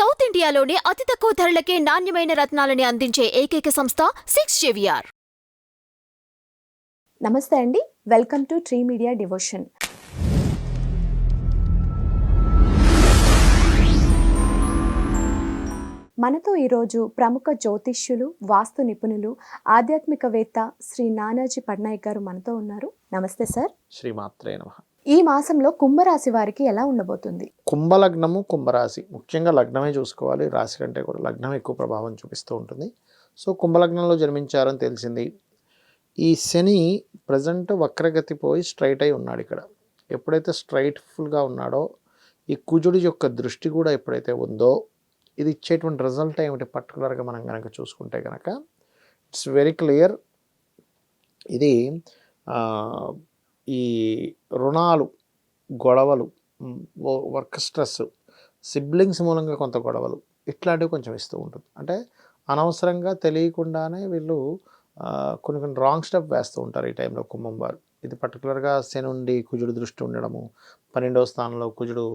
South ఇండియాలోనే అతి తక్కువ ధరలకే నాణ్యమైన రత్నాలని అందించే ఏకైక సంస్థ 6JVR. నమస్తే అండి, welcome to tree media devotion. మనతో ఈరోజు ప్రముఖ జ్యోతిష్యులు, వాస్తు నిపుణులు, ఆధ్యాత్మికవేత్త శ్రీ నానాజీ పట్నాయక్ గారు మనతో ఉన్నారు. నమస్తే సార్. శ్రీమాత్రే నమః. ఈ మాసంలో కుంభరాశి వారికి ఎలా ఉండబోతుంది? కుంభలగ్నము, కుంభరాశి, ముఖ్యంగా లగ్నమే చూసుకోవాలి, రాశి కంటే కూడా లగ్నం ఎక్కువ ప్రభావం చూపిస్తూ ఉంటుంది. సో కుంభలగ్నంలో జన్మించారని తెలిసింది. ఈ శని ప్రజెంట్ వక్రగతి పోయి స్ట్రైట్ అయి ఉన్నాడు. ఇక్కడ ఎప్పుడైతే స్ట్రైట్ఫుల్గా ఉన్నాడో, ఈ కుజుడి యొక్క దృష్టి కూడా ఎప్పుడైతే ఉందో, ఇది ఇచ్చేటువంటి రిజల్ట్ ఏమిటి పర్టికులర్గా మనం కనుక చూసుకుంటే కనుక ఇట్స్ వెరీ క్లియర్. ఇది ఈ రుణాలు, గొడవలు, వర్క్ స్ట్రెస్, సిబ్లింగ్స్ మూలంగా కొంత గొడవలు, ఇట్లాంటివి కొంచెం ఇస్తూ ఉంటుంది. అంటే అనవసరంగా తెలియకుండానే వీళ్ళు కొన్ని రాంగ్ స్టెప్ వేస్తూ ఉంటారు ఈ టైంలో కుంభం వారు. ఇది పర్టికులర్గా శని ఉండి కుజుడు దృష్టి ఉండడము, 12వ స్థానంలో కుజుడు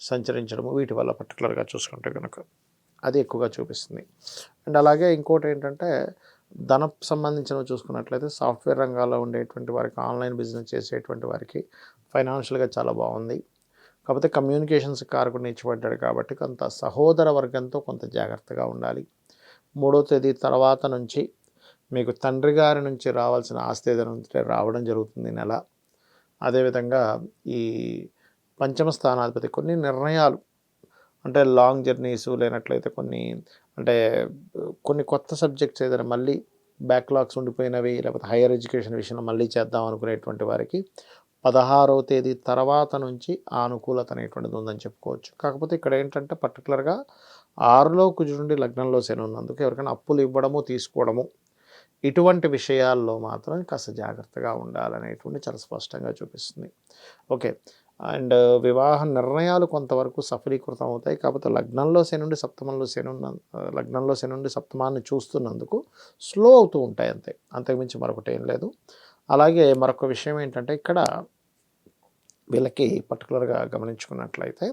సంచరించడము, వీటి వల్ల పర్టికులర్గా చూసుకుంటే కనుక అది ఎక్కువగా చూపిస్తుంది. అండ్ అలాగే ఇంకోటి ఏంటంటే, ధన సంబంధించినవి చూసుకున్నట్లయితే సాఫ్ట్వేర్ రంగాల్లో ఉండేటువంటి వారికి, ఆన్లైన్ బిజినెస్ చేసేటువంటి వారికి ఫైనాన్షియల్గా చాలా బాగుంది. కాకపోతే కమ్యూనికేషన్స్ కారకుడిని ఇచ్చిపడ్డాడు కాబట్టి కొంత సహోదర వర్గంతో కొంత జాగ్రత్తగా ఉండాలి. 3వ తేదీ తర్వాత నుంచి మీకు తండ్రి గారి నుంచి రావాల్సిన ఆస్తి ఏదైనా ఉంటే రావడం జరుగుతుంది నెల. అదేవిధంగా ఈ పంచమ స్థానాధిపతి కొన్ని నిర్ణయాలు, అంటే లాంగ్ జర్నీస్, లేనట్లయితే కొన్ని కొత్త సబ్జెక్ట్స్ ఏదైనా మళ్ళీ బ్యాక్లాగ్స్ ఉండిపోయినవి, లేకపోతే హైయర్ ఎడ్యుకేషన్ విషయంలో మళ్ళీ చేద్దాం అనుకునేటువంటి వారికి 16వ తేదీ తర్వాత నుంచి ఆ అనుకూలత అనేటువంటిది ఉందని చెప్పుకోవచ్చు. కాకపోతే ఇక్కడ ఏంటంటే పర్టికులర్గా 6లో కుజుండి లగ్నంలో శని ఉన్నందుకు ఎవరికైనా అప్పులు ఇవ్వడము, తీసుకోవడము, ఇటువంటి విషయాల్లో మాత్రం కాస్త జాగ్రత్తగా ఉండాలనేటువంటి చాలా స్పష్టంగా చూపిస్తుంది. ఓకే. అండ్ వివాహ నిర్ణయాలు కొంతవరకు సఫలీకృతం అవుతాయి. కాకపోతే లగ్నంలో శని నుండి సప్తమాన్ని చూస్తున్నందుకు స్లో అవుతూ ఉంటాయి, అంతకుమించి మరొకటి ఏం లేదు. అలాగే మరొక విషయం ఏంటంటే, ఇక్కడ వీళ్ళకి పర్టికులర్గా గమనించుకున్నట్లయితే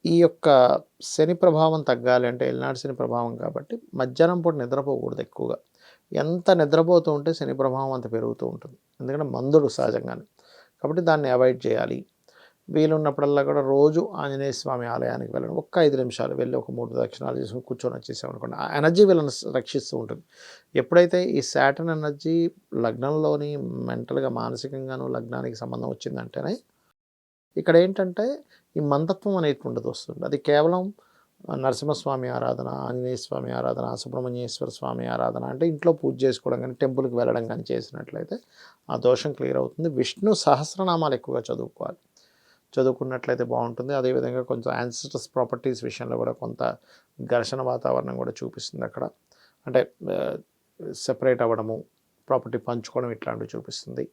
ఈ యొక్క శని ప్రభావం తగ్గాలి అంటే, ఎల్నాడు శని ప్రభావం కాబట్టి మధ్యాహ్నం పూట నిద్రపోకూడదు ఎక్కువగా. ఎంత నిద్రపోతూ ఉంటే శని ప్రభావం అంత పెరుగుతూ ఉంటుంది, ఎందుకంటే మందుడు సహజంగానే. కాబట్టి దాన్ని అవాయిడ్ చేయాలి. వీలున్నప్పుడల్లా కూడా రోజు ఆంజనేయ స్వామి ఆలయానికి వెళ్ళడం, ఒక్క 5 నిమిషాలు వెళ్ళి ఒక 3 దక్షిణాలు చేసుకుని కూర్చొని వచ్చేసామనుకోండి, ఆ ఎనర్జీ వీళ్ళని రక్షిస్తూ ఉంటుంది. ఎప్పుడైతే ఈ శాటర్న్ ఎనర్జీ లగ్నంలోని మెంటల్గా, మానసికంగాను లగ్నానికి సంబంధం వచ్చిందంటేనే ఇక్కడ ఏంటంటే ఈ మందత్వం అనేటువంటిది వస్తుంది. అది కేవలం నరసింహస్వామి ఆరాధన, ఆంజనేయ స్వామి ఆరాధన, సుబ్రహ్మణ్యేశ్వర స్వామి ఆరాధన, అంటే ఇంట్లో పూజ చేసుకోవడం కానీ, టెంపుల్కి వెళ్ళడం కానీ చేసినట్లయితే ఆ దోషం క్లియర్ అవుతుంది. విష్ణు సహస్రనామాలు ఎక్కువగా చదువుకున్నట్లయితే బాగుంటుంది. అదేవిధంగా కొంచెం యాన్సిస్టర్స్ ప్రాపర్టీస్ విషయంలో కూడా కొంత ఘర్షణ వాతావరణం కూడా చూపిస్తుంది అక్కడ. అంటే సెపరేట్ అవ్వడము, ప్రాపర్టీ పంచుకోవడం, ఇట్లాంటివి చూపిస్తుంది.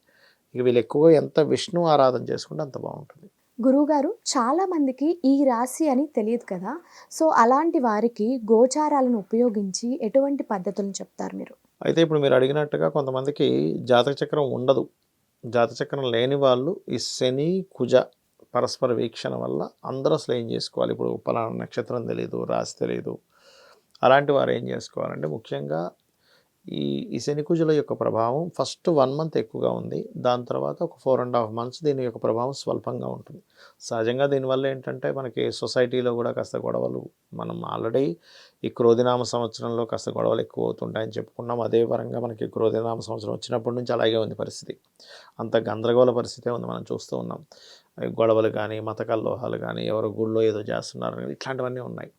ఇక వీళ్ళు ఎక్కువగా ఎంత విష్ణు ఆరాధన చేసుకుంటే అంత బాగుంటుంది. గురువుగారు, చాలా మందికి ఈ రాశి అని తెలియదు కదా, సో అలాంటి వారికి గోచారాలను ఉపయోగించి ఎటువంటి పద్ధతులను చెప్తారు మీరు? అయితే ఇప్పుడు మీరు అడిగినట్టుగా కొంతమందికి జాతక చక్రం ఉండదు. జాతక చక్రం లేని వాళ్ళు ఈ శని కుజ పరస్పర వీక్షణ వల్ల అందరూ అసలు ఏం చేసుకోవాలి, ఇప్పుడు పలానా నక్షత్రం తెలియదు, రాశి తెలియదు, అలాంటి వారు ఏం చేసుకోవాలంటే, ముఖ్యంగా ఈ శని కుజుల యొక్క ప్రభావం ఫస్ట్ 1 మంత్ ఎక్కువగా ఉంది. దాని తర్వాత ఒక 4.5 months దీని యొక్క ప్రభావం స్వల్పంగా ఉంటుంది. సహజంగా దీనివల్ల ఏంటంటే మనకి సొసైటీలో కూడా కాస్త గొడవలు, మనం ఆల్రెడీ ఈ క్రోధినామ సంవత్సరంలో కాస్త గొడవలు ఎక్కువ అవుతుంటాయని చెప్పుకున్నాం. అదే పరంగా మనకి క్రోధినామ సంవత్సరం వచ్చినప్పటి నుంచి అలాగే ఉంది పరిస్థితి. అంత గందరగోళ పరిస్థితే ఉంది, మనం చూస్తూ ఉన్నాం. గొడవలు కానీ, మత కల్లోహాలు కానీ, ఎవరు గుళ్ళో ఏదో చేస్తున్నారు, ఇట్లాంటివన్నీ ఉన్నాయి.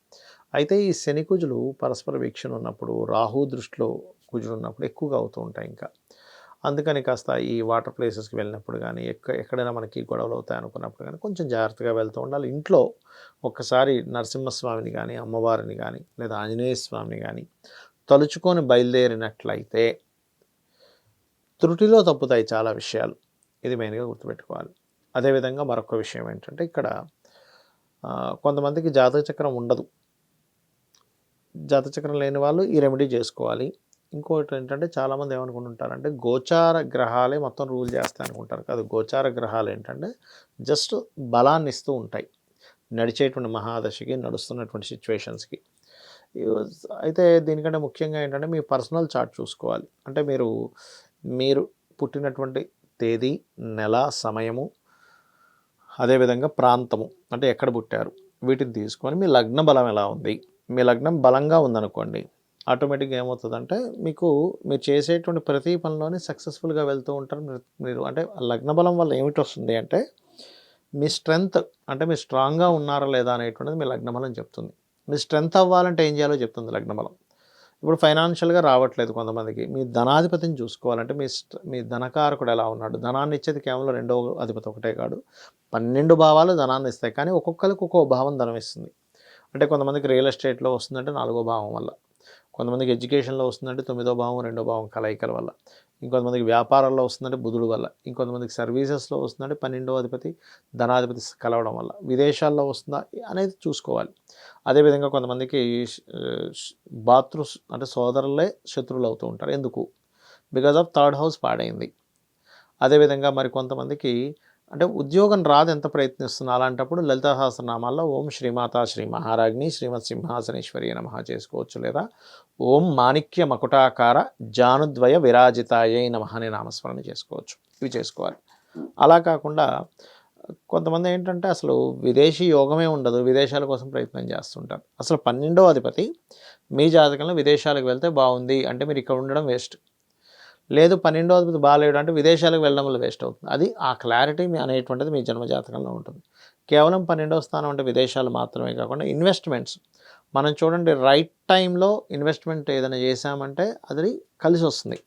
అయితే ఈ శని కుజులు పరస్పర వీక్షణ ఉన్నప్పుడు, రాహు దృష్టిలో కుజులు ఉన్నప్పుడు ఎక్కువగా అవుతూ ఉంటాయి. ఇంకా అందుకని కాస్త ఈ వాటర్ ప్లేసెస్కి వెళ్ళినప్పుడు కానీ, ఎక్కడైనా మనకి గొడవలు అవుతాయి అనుకున్నప్పుడు కానీ కొంచెం జాగ్రత్తగా వెళ్తూ ఉండాలి. ఇంట్లో ఒక్కసారి నరసింహస్వామిని కానీ, అమ్మవారిని కానీ, లేదా ఆంజనేయ స్వామిని కానీ తలుచుకొని బయలుదేరినట్లయితే త్రుటిలో తప్పుతాయి చాలా విషయాలు. ఇది మెయిన్గా గుర్తుపెట్టుకోవాలి. అదేవిధంగా మరొక విషయం ఏంటంటే, ఇక్కడ కొంతమందికి జాతక చక్రం ఉండదు. జాతక చక్రం లేని వాళ్ళు ఈ రెమెడీ చేసుకోవాలి. ఇంకోటి ఏంటంటే, చాలామంది ఏమనుకుంటుంటారంటే గోచార గ్రహాలే మొత్తం రూల్ చేస్తాయి అనుకుంటారు. కాదు, గోచార గ్రహాలు ఏంటంటే జస్ట్ బలాన్ని ఇస్తూ ఉంటాయి. నడిచేటువంటి మహాదశకి, నడుస్తున్నటువంటి సిచ్యువేషన్స్కి. అయితే దీనికంటే ముఖ్యంగా ఏంటంటే మీ పర్సనల్ చార్ట్ చూసుకోవాలి. అంటే మీరు పుట్టినటువంటి తేదీ, నెల, సమయము, అదేవిధంగా ప్రాంతము, అంటే ఎక్కడ పుట్టారు, వీటిని తీసుకొని మీ లగ్న బలం ఎలా ఉంది. మీ లగ్నం బలంగా ఉందనుకోండి, ఆటోమేటిక్గా ఏమవుతుందంటే మీరు చేసేటువంటి ప్రతి పనిలోని సక్సెస్ఫుల్గా వెళ్తూ ఉంటారు. మీరు అంటే లగ్న బలం వల్ల ఏమిటి వస్తుంది అంటే మీ స్ట్రెంగ్త్, అంటే మీరు స్ట్రాంగ్గా ఉన్నారా లేదా అనేటువంటిది మీ లగ్న బలం చెప్తుంది. మీ స్ట్రెంగ్త్ అవ్వాలంటే ఏం చేయాలో చెప్తుంది లగ్న బలం. ఇప్పుడు ఫైనాన్షియల్గా రావట్లేదు కొంతమందికి, మీ ధనాధిపతిని చూసుకోవాలంటే మీ ధనకారకుడు ఎలా ఉన్నాడు. ధనాన్ని ఇచ్చేది కేవలం రెండవ అధిపతి ఒకటే కాదు, 12 భావాలు ధనాన్ని ఇస్తాయి. కానీ ఒక్కొక్కరికి ఒక్కో భావం ధనం ఇస్తుంది. అంటే కొంతమందికి రియల్ ఎస్టేట్లో వస్తుందంటే 4వ భావం వల్ల, కొంతమందికి ఎడ్యుకేషన్లో వస్తుందంటే 9వ భావం 2వ భావం కలయికల వల్ల, ఇంకొంతమందికి వ్యాపారాల్లో వస్తుందంటే బుధుడు వల్ల, ఇంకొంతమందికి సర్వీసెస్లో వస్తుందంటే 12వ అధిపతి ధనాధిపతి కలవడం వల్ల, విదేశాల్లో వస్తుందా అనేది చూసుకోవాలి. అదేవిధంగా కొంతమందికి అంటే సోదరులే శత్రువులు అవుతూ ఉంటారు. ఎందుకు? బికాజ్ ఆఫ్ థర్డ్ హౌస్ పాడైంది. అదేవిధంగా మరి కొంతమందికి అంటే ఉద్యోగం రాదు, ఎంత ప్రయత్నిస్తున్నా. అలాంటప్పుడు లలితా సహస్రనామాల్లో ఓం శ్రీమాతా శ్రీ మహారాజ్ని శ్రీమత్ సింహాసనేశ్వరి నమః చేసుకోవచ్చు, లేదా ఓం మాణిక్య మకుటాకార జానుద్వయ విరాజితాయై నమః అనే నామస్మరణ చేసుకోవచ్చు. ఇవి చేసుకోవాలి. అలా కాకుండా కొంతమంది ఏంటంటే అసలు విదేశీ యోగమే ఉండదు, విదేశాల కోసం ప్రయత్నం చేస్తుంటారు. అసలు 12వ అధిపతి మీ జాతకంలో విదేశాలకు వెళ్తే బాగుంది అంటే మీరు ఇక్కడ ఉండడం వేస్ట్. లేదు 12వ అధిపతి బాగాలేడు అంటే విదేశాలకు వెళ్ళడం వల్ల వేస్ట్ అవుతుంది. అది ఆ క్లారిటీ అనేటువంటిది మీ జన్మజాతకంలో ఉంటుంది. కేవలం 12వ స్థానం అంటే విదేశాలు మాత్రమే కాకుండా ఇన్వెస్ట్మెంట్స్, మనం చూడండి రైట్ టైంలో ఇన్వెస్ట్మెంట్ ఏదైనా చేశామంటే అది కలిసి వస్తుంది.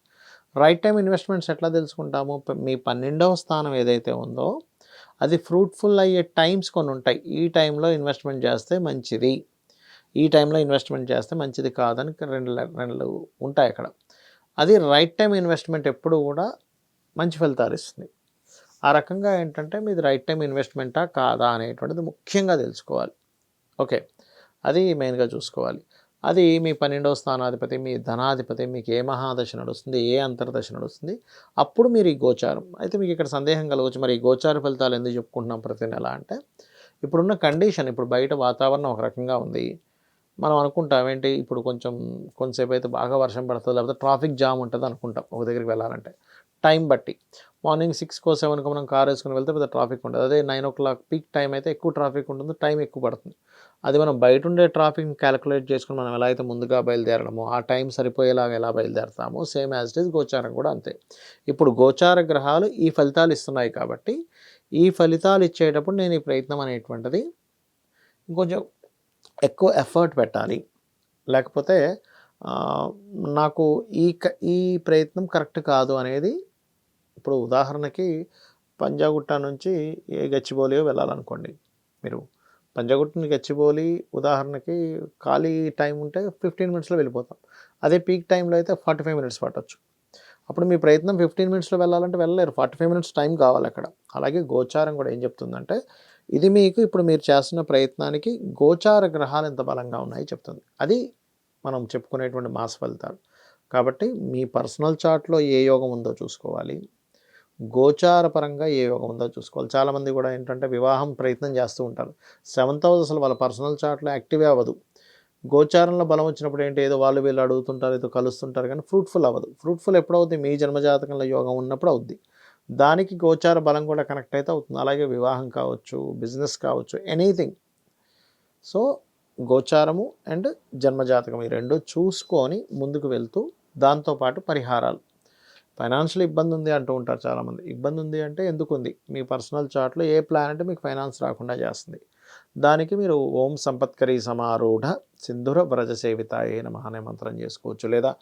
రైట్ టైం ఇన్వెస్ట్మెంట్స్ ఎట్లా తెలుసుకుంటాము? మీ 12వ స్థానం ఏదైతే ఉందో అది ఫ్రూట్ఫుల్ అయ్యే టైమ్స్ కొన్ని ఉంటాయి. ఈ టైంలో ఇన్వెస్ట్మెంట్ చేస్తే మంచిది, ఈ టైంలో ఇన్వెస్ట్మెంట్ చేస్తే మంచిది కాదని రెండు ఉంటాయి అక్కడ. అది రైట్ టైం ఇన్వెస్ట్మెంట్ ఎప్పుడు కూడా మంచి ఫలితాలు ఇస్తుంది. ఆ రకంగా ఏంటంటే మీది రైట్ టైం ఇన్వెస్ట్మెంటా కాదా అనేటువంటిది ముఖ్యంగా తెలుసుకోవాలి. ఓకే, అది మెయిన్గా చూసుకోవాలి. అది మీ 12వ స్థానాధిపతి, మీ ధనాధిపతి, మీకు ఏ మహాదశ నడుస్తుంది, ఏ అంతర్దశ నడుస్తుంది, అప్పుడు మీరు ఈ గోచారం. అయితే మీకు ఇక్కడ సందేహం కలగవచ్చు, మరి ఈ గోచార ఫలితాలు ఎందుకు చెప్పుకుంటున్నాం ప్రతి నెల అంటే, ఇప్పుడున్న కండిషన్, ఇప్పుడు బయట వాతావరణం ఒక రకంగా ఉంది. మనం అనుకుంటాం ఏంటి, ఇప్పుడు కొంతసేపు అయితే బాగా వర్షం పడుతుంది, లేకపోతే ట్రాఫిక్ జామ్ ఉంటుంది అనుకుంటాం ఒక దగ్గరికి వెళ్ళాలంటే. టైం బట్టి మార్నింగ్ 6కో 7కో మనం కార్ వేసుకుని వెళ్తే పెద్ద ట్రాఫిక్ ఉంటుంది. అదే 9 o'clock పీక్ టైం అయితే ఎక్కువ ట్రాఫిక్ ఉంటుంది, టైం ఎక్కువ పడుతుంది. అది మనం బయట ఉండే ట్రాఫిక్ని క్యాలిక్యులేట్ చేసుకుని మనం ఎలా అయితే ముందుగా బయలుదేరడమో, ఆ టైం సరిపోయేలాగా ఎలా బయలుదేరతామో, సేమ్ యాజ్ ఇట్ ఈజ్ గోచారం కూడా అంతే. ఇప్పుడు గోచార గ్రహాలు ఈ ఫలితాలు ఇస్తున్నాయి కాబట్టి ఈ ఫలితాలు ఇచ్చేటప్పుడు నేను ఈ ప్రయత్నం అనేటువంటిది ఇంకొంచెం ఎక్కువ ఎఫర్ట్ పెట్టాలి. లేకపోతే నాకు ఈ ప్రయత్నం కరెక్ట్ కాదు అనేది, ఇప్పుడు ఉదాహరణకి పంజాగుట్ట నుంచి గచ్చిబౌలియో వెళ్ళాలనుకోండి. మీరు పంజాగుట్ట గచ్చిబౌలి ఉదాహరణకి ఖాళీ టైం ఉంటే 15 minutesలో వెళ్ళిపోతాం. అదే పీక్ టైంలో అయితే 45 minutes పట్టొచ్చు. అప్పుడు మీ ప్రయత్నం 15 minutesలో వెళ్ళాలంటే వెళ్ళలేరు, 45 minutes టైం కావాలి అక్కడ. అలాగే గోచారం కూడా ఏం చెప్తుందంటే, ఇది మీకు ఇప్పుడు మీరు చేస్తున్న ప్రయత్నానికి గోచార గ్రహాలు ఎంత బలంగా ఉన్నాయి చెప్తుంది. అది మనం చెప్పుకునేటువంటి మాస ఫలితాలు. కాబట్టి మీ పర్సనల్ చార్ట్లో ఏ యోగం ఉందో చూసుకోవాలి, గోచార పరంగా ఏ యోగం ఉందో చూసుకోవాలి. చాలామంది కూడా ఏంటంటే వివాహం ప్రయత్నం చేస్తూ ఉంటారు. 7th house అసలు వాళ్ళ పర్సనల్ చార్ట్లో యాక్టివే అవ్వదు. గోచారంలో బలం వచ్చినప్పుడు ఏంటి, ఏదో వాళ్ళు వీళ్ళు అడుగుతుంటారు, ఏదో కలుస్తుంటారు, కానీ ఫ్రూట్ఫుల్ అవ్వదు. ఫ్రూట్ఫుల్ ఎప్పుడవుతుంది? మీ జన్మజాతకంలో యోగం ఉన్నప్పుడు అవుద్ది. దానికి గోచార బలం కూడా కనెక్ట్ అయితే అవుతుంది. అలాగే వివాహం కావచ్చు, బిజినెస్ కావచ్చు, ఎనీథింగ్. సో గోచారము అండ్ జన్మజాతకం ఈ రెండు చూసుకొని ముందుకు వెళ్తూ, దాంతోపాటు పరిహారాలు. ఫైనాన్షియల్ ఇబ్బంది ఉంది అంటూ ఉంటారు చాలామంది. ఇబ్బంది ఉంది అంటే ఎందుకు ఉంది? మీ పర్సనల్ చార్ట్లో ఏ ప్లానెట్ మీకు ఫైనాన్స్ రాకుండా చేస్తుంది. దానికి మీరు ఓం సంపత్కరీ సమారూఢ సింధుర వ్రజ సేవితాయే నమః అనే మంత్రం చేసుకోవచ్చు, లేదా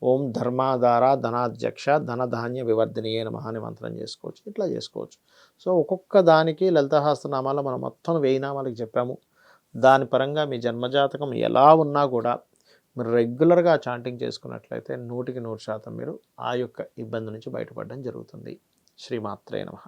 ఓం ధర్మాధార ధనాధ్యక్ష ధనధాన్య వివర్ధినియే నమః అనే మంత్రం చేసుకోవచ్చు. ఇట్లా చేసుకోవచ్చు. సో ఒక్కొక్క దానికి లలితాసహస్రనామాల్లో మనం మొత్తం 1000 నామాలకు చెప్పాము. దాని పరంగా మీ జన్మజాతకం ఎలా ఉన్నా కూడా మీరు రెగ్యులర్గా చాంటింగ్ చేసుకున్నట్లయితే 100% మీరు ఆ యొక్క ఇబ్బంది నుంచి బయటపడడం జరుగుతుంది. శ్రీమాత్రే నమః.